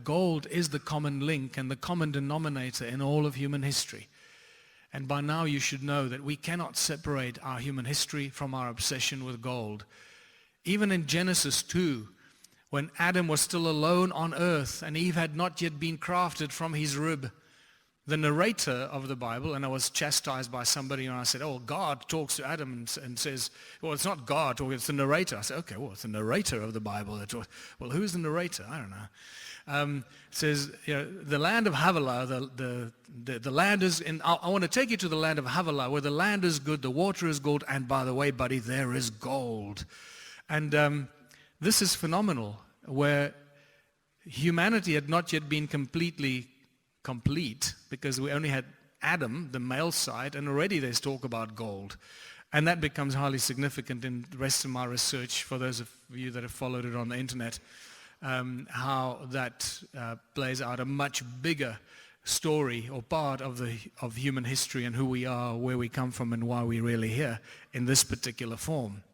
gold is the common link and the common denominator in all of human history. And by now you should know that we cannot separate our human history from our obsession with gold. Even in Genesis 2, when Adam was still alone on earth and Eve had not yet been crafted from his rib, the narrator of the Bible, and I was chastised by somebody and I said, oh, God talks to Adam and says, well, it's not God talking, it's the narrator. I said, okay, well, it's the narrator of the Bible. Well, who's the narrator? I don't know. It says, the land of Havilah, the land is, I want to take you to the land of Havilah, where the land is good, the water is gold, and by the way, buddy, there is gold. And this is phenomenal, where humanity had not yet been completely complete, because we only had Adam, the male side, and already there's talk about gold. And that becomes highly significant in the rest of my research, for those of you that have followed it on the internet, how that plays out a much bigger story or part of human history and who we are, where we come from, and why we're really here in this particular form.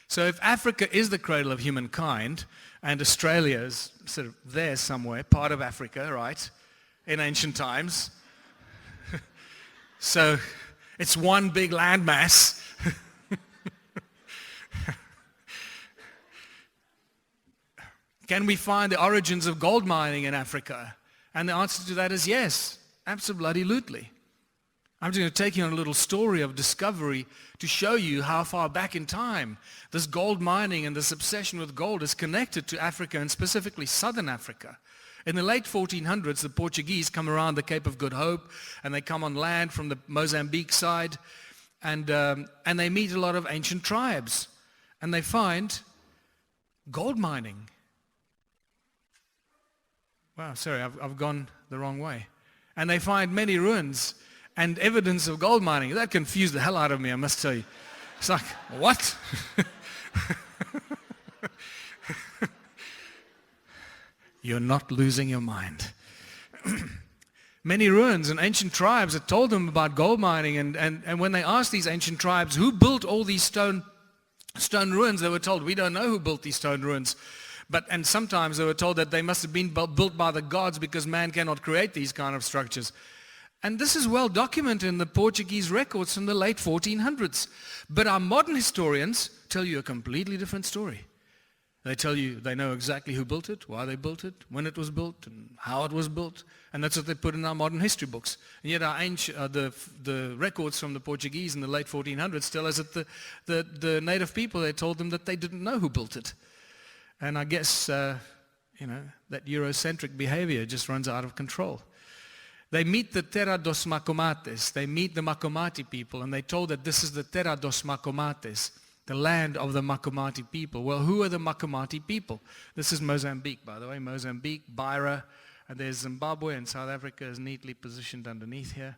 So if Africa is the cradle of humankind, and Australia is sort of there somewhere, part of Africa, right, in ancient times, so it's one big landmass. Can we find the origins of gold mining in Africa? And the answer to that is yes, absolutely. I'm just going to take you on a little story of discovery to show you how far back in time this gold mining and this obsession with gold is connected to Africa, and specifically Southern Africa. In the late 1400s, the Portuguese come around the Cape of Good Hope, and they come on land from the Mozambique side, and they meet a lot of ancient tribes, and they find gold mining. Wow, sorry, I've gone the wrong way. And they find many ruins and evidence of gold mining. That confused the hell out of me, I must tell you. It's like, what? You're not losing your mind. Many ruins and ancient tribes had told them about gold mining, and when they asked these ancient tribes who built all these stone ruins, they were told, we don't know who built these stone ruins. And sometimes they were told that they must have been built by the gods, because man cannot create these kind of structures. And this is well documented in the Portuguese records from the late 1400s. But our modern historians tell you a completely different story. They tell you they know exactly who built it, why they built it, when it was built, and how it was built. And that's what they put in our modern history books. And yet our the records from the Portuguese in the late 1400s tell us that the native people, they told them that they didn't know who built it. And I guess, that Eurocentric behavior just runs out of control. They meet the Terra dos Macomates. They meet the Macomati people, and they told that this is the Terra dos Macomates, the land of the Macomati people. Well, who are the Macomati people? This is Mozambique, by the way. Mozambique, Beira, and there's Zimbabwe, and South Africa is neatly positioned underneath here.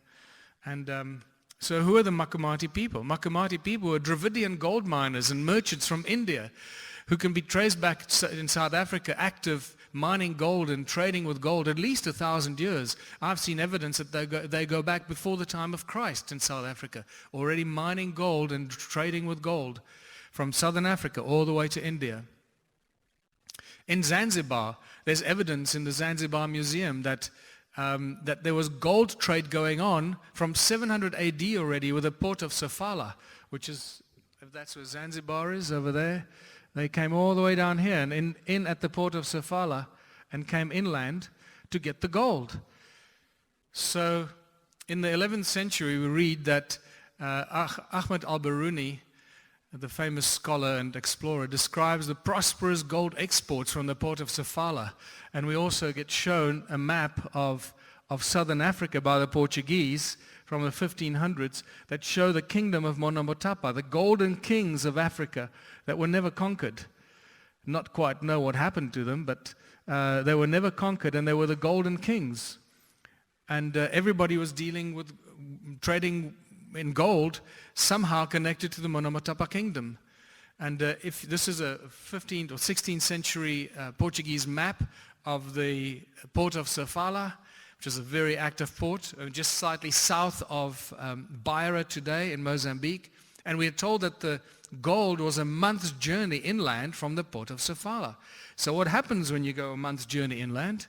And so who are the Macomati people? Macomati people were Dravidian gold miners and merchants from India, who can be traced back in South Africa, active mining gold and trading with gold at least 1,000 years. I've seen evidence that they go back before the time of Christ in South Africa, already mining gold and trading with gold from Southern Africa all the way to India. In Zanzibar, there's evidence in the Zanzibar Museum that there was gold trade going on from 700 AD already with the port of Sofala, which is, if that's where Zanzibar is, over there. They came all the way down here and in at the port of Sofala and came inland to get the gold. So in the 11th century, we read that Ahmed al-Biruni, the famous scholar and explorer, describes the prosperous gold exports from the port of Sofala. And we also get shown a map of southern Africa by the Portuguese from the 1500s that show the kingdom of Monomotapa, the golden kings of Africa that were never conquered. Not quite know what happened to them, but they were never conquered, and they were the golden kings. And everybody was dealing with trading in gold, somehow connected to the Monomotapa kingdom. And if this is a 15th or 16th century Portuguese map of the port of Sofala, which is a very active port, just slightly south of Beira today in Mozambique. And we are told that the gold was a month's journey inland from the port of Sofala. So what happens when you go a month's journey inland?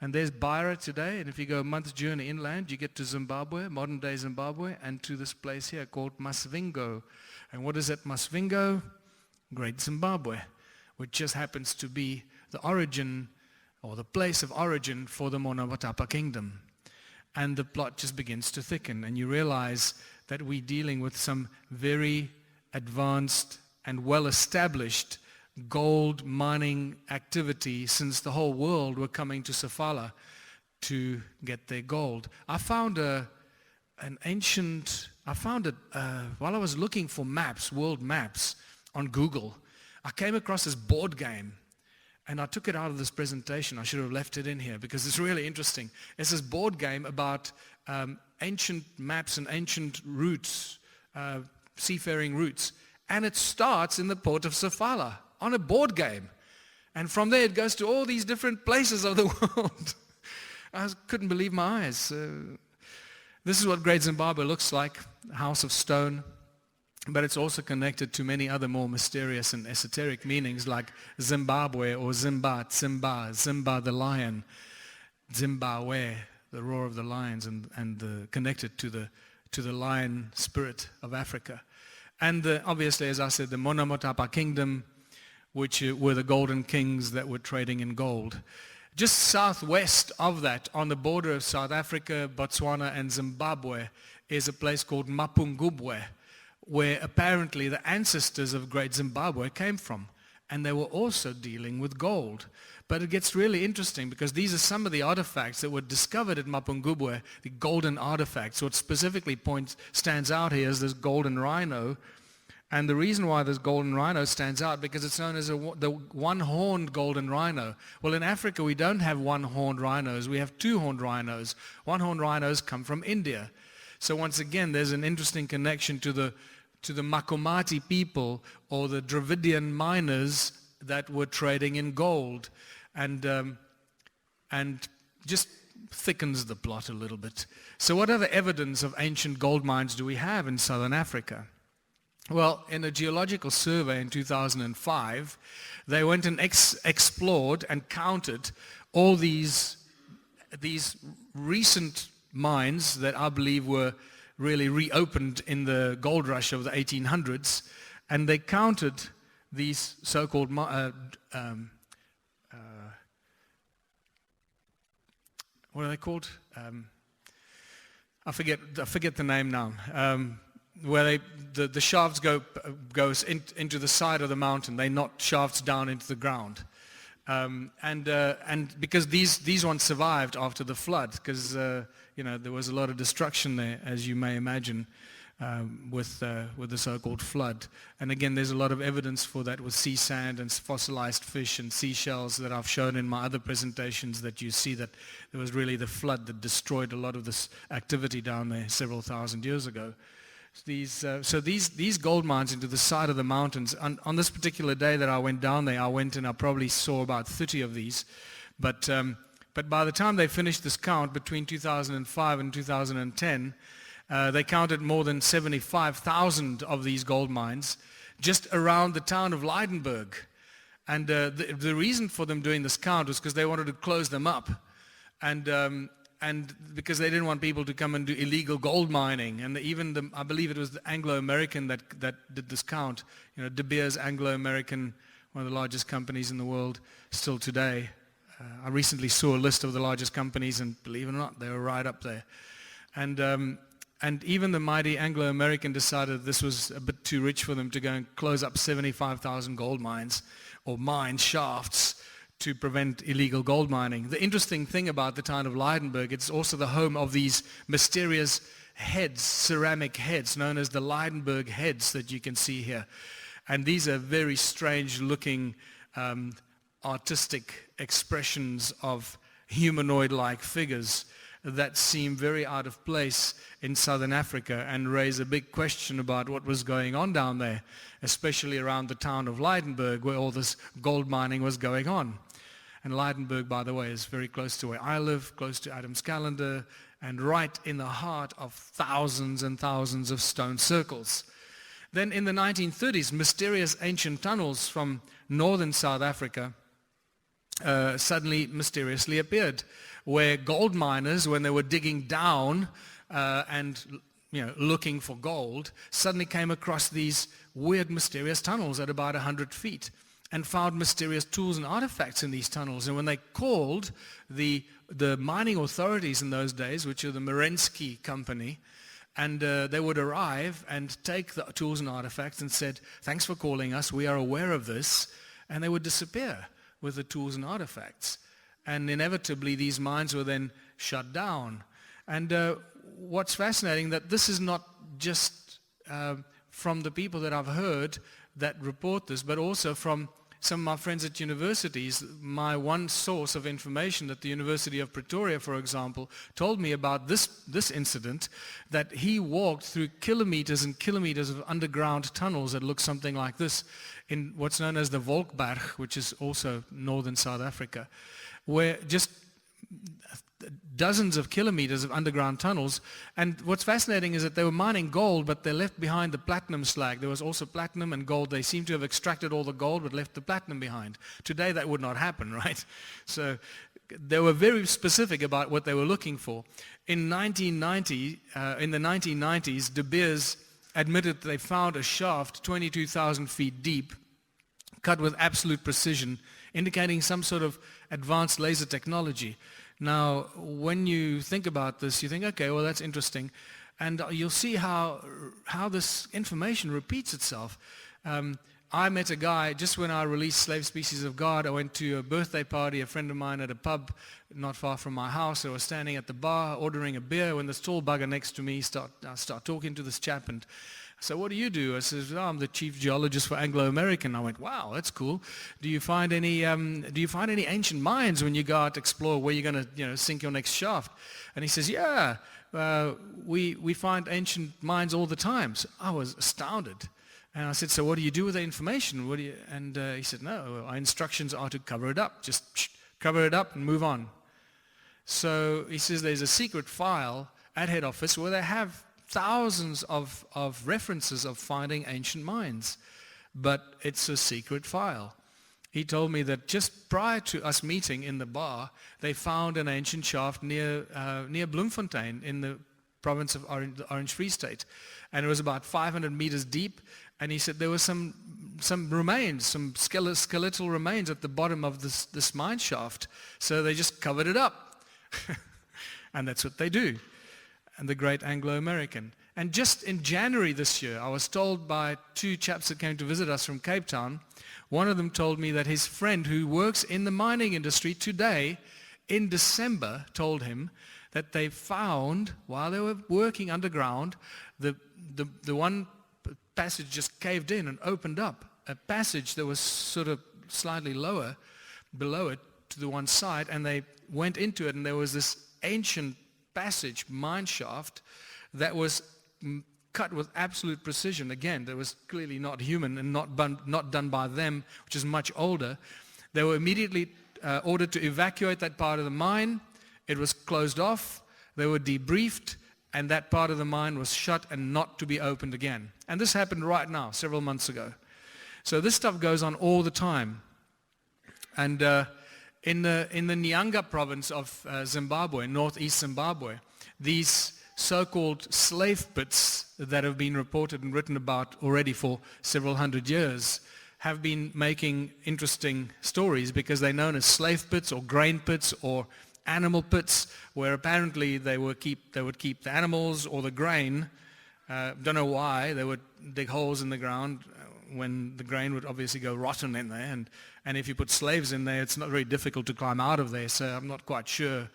And there's Beira today, and if you go a month's journey inland, you get to Zimbabwe, modern-day Zimbabwe, and to this place here called Masvingo. And what is at Masvingo? Great Zimbabwe, which just happens to be the origin, or the place of origin for the Monomotapa kingdom. And the plot just begins to thicken, and you realize that we're dealing with some very advanced and well-established gold mining activity since the whole world were coming to Sofala to get their gold. I found while I was looking for maps, world maps on Google, I came across this board game, and I took it out of this presentation. I should have left it in here because it's really interesting. It's this board game about ancient maps and ancient routes, seafaring routes, and it starts in the port of Sofala on a board game. And from there it goes to all these different places of the world. I couldn't believe my eyes. This is what Great Zimbabwe looks like, a house of stone. But it's also connected to many other more mysterious and esoteric meanings like Zimbabwe or Zimba the lion, Zimbabwe, the roar of the lions, and connected to the lion spirit of Africa. And obviously, as I said, the Monomotapa kingdom, which were the golden kings that were trading in gold. Just southwest of that, on the border of South Africa, Botswana, and Zimbabwe, is a place called Mapungubwe, where apparently the ancestors of Great Zimbabwe came from. And they were also dealing with gold. But it gets really interesting because these are some of the artifacts that were discovered at Mapungubwe, the golden artifacts. What specifically stands out here is this golden rhino. And the reason why this golden rhino stands out because it's known as the one-horned golden rhino. Well, in Africa, we don't have one-horned rhinos. We have two-horned rhinos. One-horned rhinos come from India. So once again, there's an interesting connection to the Makomati people or the Dravidian miners that were trading in gold, and just thickens the plot a little bit. So what other evidence of ancient gold mines do we have in southern Africa? Well, in a geological survey in 2005, they went and explored and counted all these recent mines that I believe were really reopened in the gold rush of the 1800s, and they counted these so-called what are they called? I forget the name now. Where the shafts goes into the side of the mountain, they knock shafts down into the ground. And because these ones survived after the flood, because there was a lot of destruction there, as you may imagine, with the so-called flood. And again, there's a lot of evidence for that with sea sand and fossilized fish and seashells that I've shown in my other presentations, that you see that there was really the flood that destroyed a lot of this activity down there several thousand years ago. These gold mines into the side of the mountains. On this particular day that I went down there, I went and I probably saw about 30 of these. But by the time they finished this count between 2005 and 2010, they counted more than 75,000 of these gold mines just around the town of Leidenburg. And the reason for them doing this count was because they wanted to close them up. And because they didn't want people to come and do illegal gold mining. And even I believe it was the Anglo-American that did this count. De Beers Anglo-American, one of the largest companies in the world still today. I recently saw a list of the largest companies, and believe it or not, they were right up there. And even the mighty Anglo-American decided this was a bit too rich for them to go and close up 75,000 gold mines or mine shafts to prevent illegal gold mining. The interesting thing about the town of Leidenburg, it's also the home of these mysterious heads, ceramic heads, known as the Leidenburg heads that you can see here. And these are very strange looking artistic expressions of humanoid-like figures that seem very out of place in southern Africa and raise a big question about what was going on down there, especially around the town of Leidenburg where all this gold mining was going on. And Leidenburg, by the way, is very close to where I live, close to Adams Calendar, and right in the heart of thousands and thousands of stone circles. Then in the 1930s, mysterious ancient tunnels from northern South Africa suddenly mysteriously appeared, where gold miners, when they were digging down and looking for gold, suddenly came across these weird, mysterious tunnels at about 100 feet and found mysterious tools and artifacts in these tunnels. And when they called the mining authorities in those days, which are the Merensky Company, and they would arrive and take the tools and artifacts and said, "Thanks for calling us, we are aware of this," and they would disappear with the tools and artifacts. And inevitably, these mines were then shut down. And what's fascinating, that this is not just from the people that I've heard that report this, but also from some of my friends at universities. My one source of information at the University of Pretoria, for example, told me about this incident, that he walked through kilometers and kilometers of underground tunnels that look something like this in what's known as the Volkberg, which is also northern South Africa, where just dozens of kilometers of underground tunnels. And what's fascinating is that they were mining gold, but they left behind the platinum slag. There was also platinum and gold. They seem to have extracted all the gold but left the platinum behind. Today that would not happen, right? So they were very specific about what they were looking for. In the 1990s, De Beers admitted that they found a shaft 22,000 feet deep, cut with absolute precision, indicating some sort of advanced laser technology. Now, when you think about this, you think, okay, well, that's interesting. And you'll see how this information repeats itself. I met a guy, just when I released Slave Species of God, I went to a birthday party, a friend of mine at a pub not far from my house. I was standing at the bar ordering a beer when this tall bugger next to me I start talking to this chap, and so what do you do? I said, "Oh, I'm the chief geologist for Anglo-American." I went, "Wow, that's cool. Do you find any ancient mines when you go out to explore where you're going to sink your next shaft?" And he says, "Yeah, we find ancient mines all the time." So I was astounded. And I said, "So what do you do with the information?" And he said, "No, our instructions are to cover it up. Just cover it up and move on." So he says there's a secret file at head office where they have thousands of references of finding ancient mines, but it's a secret file. He told me that just prior to us meeting in the bar, they found an ancient shaft near Bloemfontein in the province of the Orange Free State, and it was about 500 meters deep. And he said there were some remains, some skeletal remains at the bottom of this mine shaft, so they just covered it up. And that's what they do. And the great Anglo-American. And just in January this year, I was told by two chaps that came to visit us from Cape Town, one of them told me that his friend who works in the mining industry today, in December, told him that they found, while they were working underground, the one passage just caved in and opened up. A passage that was sort of slightly lower, below it, to the one side, and they went into it, and there was this ancient passage, mine shaft, that was cut with absolute precision. Again, that was clearly not human and not done by them, which is much older. They were immediately ordered to evacuate that part of the mine. It was closed off. They were debriefed, and that part of the mine was shut and not to be opened again. And this happened right now, several months ago. So this stuff goes on all the time. And in the Nyanga province of Zimbabwe, northeast Zimbabwe, these so-called slave pits that have been reported and written about already for several hundred years have been making interesting stories, because they're known as slave pits or grain pits or animal pits, where apparently they would keep the animals or the grain. Don't know why. They would dig holes in the ground when the grain would obviously go rotten in there, and if you put slaves in there, it's not very difficult to climb out of there. So I'm not quite sure,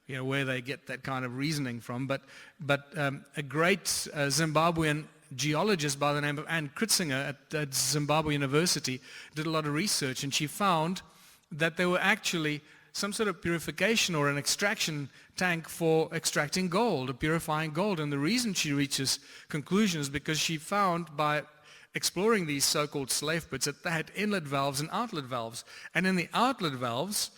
where they get that kind of reasoning from. But a great Zimbabwean geologist by the name of Ann Kritzinger at Zimbabwe University did a lot of research, and she found that there were actually some sort of purification or an extraction tank for extracting gold, or purifying gold. And the reason she reaches conclusions is because she found, by exploring these so-called slave pits, that they had inlet valves and outlet valves. And in the outlet valves,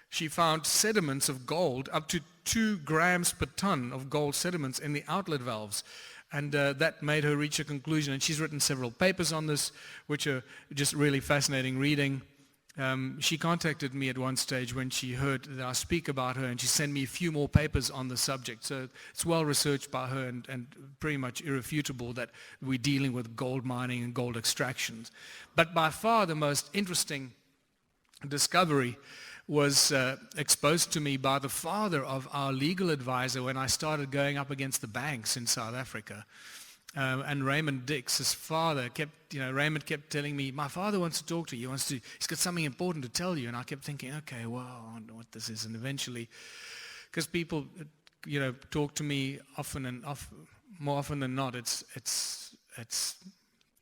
she found sediments of gold, up to 2 grams per ton of gold sediments in the outlet valves. And that made her reach a conclusion. And she's written several papers on this, which are just really fascinating reading. She contacted me at one stage when she heard that I speak about her, and she sent me a few more papers on the subject. So it's well researched by her and pretty much irrefutable that we're dealing with gold mining and gold extractions. But by far the most interesting discovery was exposed to me by the father of our legal advisor when I started going up against the banks in South Africa. And Raymond Dix, his father, Raymond kept telling me, my father wants to talk to you. He's got something important to tell you. And I kept thinking, okay, well, I don't know what this is. And eventually, because people, talk to me more often than not, it's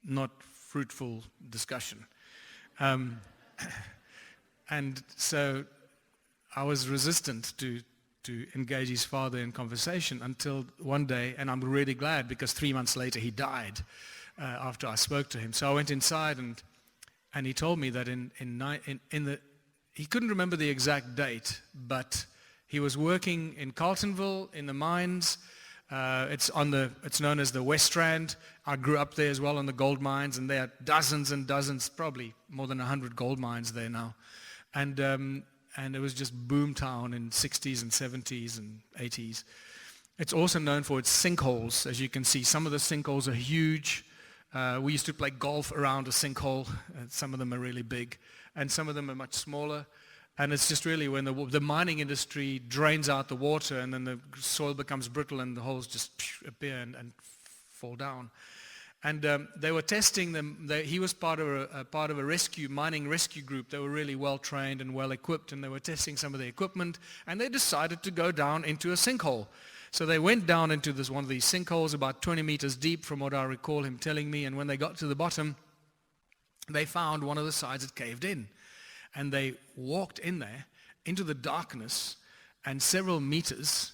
not fruitful discussion. And so I was resistant to engage his father in conversation until one day, and I'm really glad because 3 months later he died after I spoke to him. So I went inside and he told me that he couldn't remember the exact date, but he was working in Carltonville in the mines. It's known as the West Rand. I grew up there as well in the gold mines, and there are dozens and dozens, probably more than 100 gold mines there now. And it was just boom town in 60s and 70s and 80s. It's also known for its sinkholes. As you can see, some of the sinkholes are huge. We used to play golf around a sinkhole. Some of them are really big, and some of them are much smaller. And it's just really when the mining industry drains out the water, and then the soil becomes brittle and the holes just appear and fall down. And they were testing them. He was part of a mining rescue group. They were really well trained and well equipped, and they were testing some of the equipment. And they decided to go down into a sinkhole. So they went down into one of these sinkholes, about 20 meters deep, from what I recall him telling me. And when they got to the bottom, they found one of the sides had caved in, and they walked in there into the darkness, and several meters,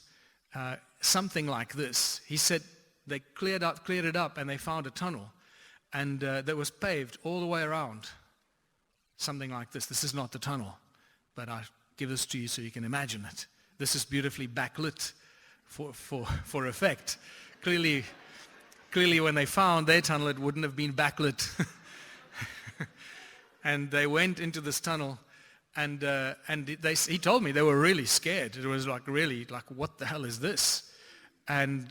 something like this. He said, they cleared it up, and they found a tunnel, and that was paved all the way around. Something like this. This is not the tunnel, but I give this to you so you can imagine it. This is beautifully backlit for effect. Clearly, when they found their tunnel, it wouldn't have been backlit. And they went into this tunnel, and he told me they were really scared. It was really like, what the hell is this? And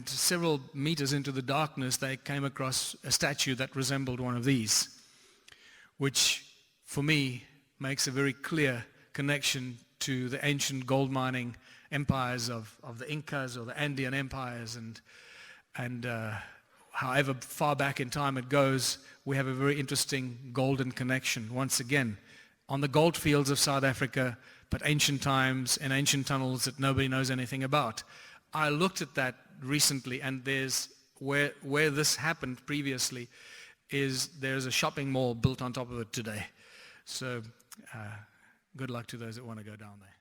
several meters into the darkness, they came across a statue that resembled one of these, which for me makes a very clear connection to the ancient gold mining empires of the Incas or the Andean empires, and however far back in time it goes, we have a very interesting golden connection once again on the gold fields of South Africa, but ancient times and ancient tunnels that nobody knows anything about. I looked at that recently, and there's where this happened previously there's a shopping mall built on top of it today. So good luck to those that want to go down there.